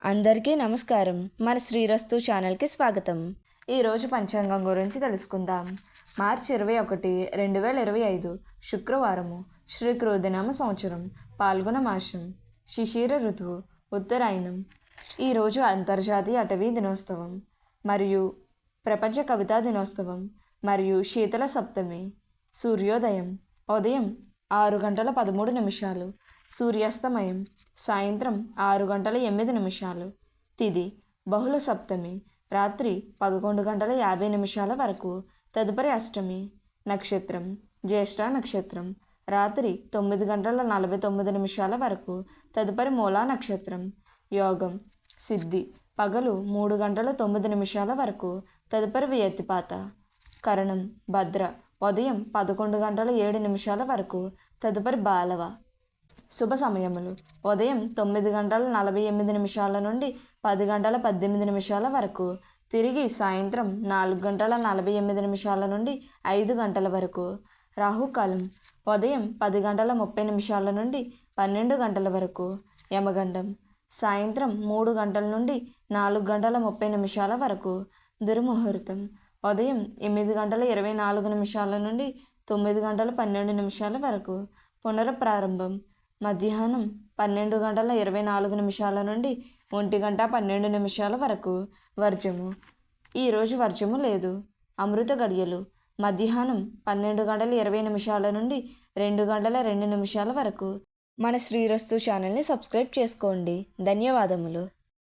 అందరికీ నమస్కారం. మన శ్రీరస్తు ఛానల్కి స్వాగతం. ఈరోజు పంచాంగం గురించి తెలుసుకుందాం. మార్చి 21, 2025 శుక్రవారము, శ్రీ క్రోధినామ సంవత్సరం, పాల్గొన మాసం, శిశిర ఋతువు, ఉత్తరాయణం. ఈరోజు అంతర్జాతీయ అటవీ దినోత్సవం మరియు ప్రపంచ కవితా దినోత్సవం మరియు శీతల సప్తమి. సూర్యోదయం ఉదయం 6:13, సూర్యాస్తమయం సాయంత్రం 6:08. తిథి బహుళ సప్తమి, రాత్రి 11:50 వరకు, తదుపరి అష్టమి. నక్షత్రం జ్యేష్ఠ నక్షత్రం, రాత్రి 9:49 వరకు, తదుపరి మూలా నక్షత్రం. యోగం సిద్ధి, పగలు 3:09 వరకు, తదుపరి వ్యతిపాత. కరణం భద్ర, ఉదయం 11:07 వరకు, తదుపరి బాలవ. శుభ సమయములు ఉదయం 9:48 నుండి 10:18 వరకు, తిరిగి సాయంత్రం 4:48 నుండి 5 గంటల వరకు. రాహుకాలం ఉదయం 10:30 నుండి 12 గంటల వరకు. యమగండం సాయంత్రం 3 గంటల నుండి 4:30 వరకు. దుర్ముహూర్తం ఉదయం 8:24 నుండి 9:12 వరకు. పునఃప్రారంభం మధ్యాహ్నం 12:24 నుండి 1:12 వరకు. వర్జము ఈరోజు వర్జము లేదు. అమృత గడియలు మధ్యాహ్నం 12:20 నుండి 2:02 వరకు. మన శ్రీరస్తు ఛానల్ని సబ్స్క్రైబ్ చేసుకోండి. ధన్యవాదములు.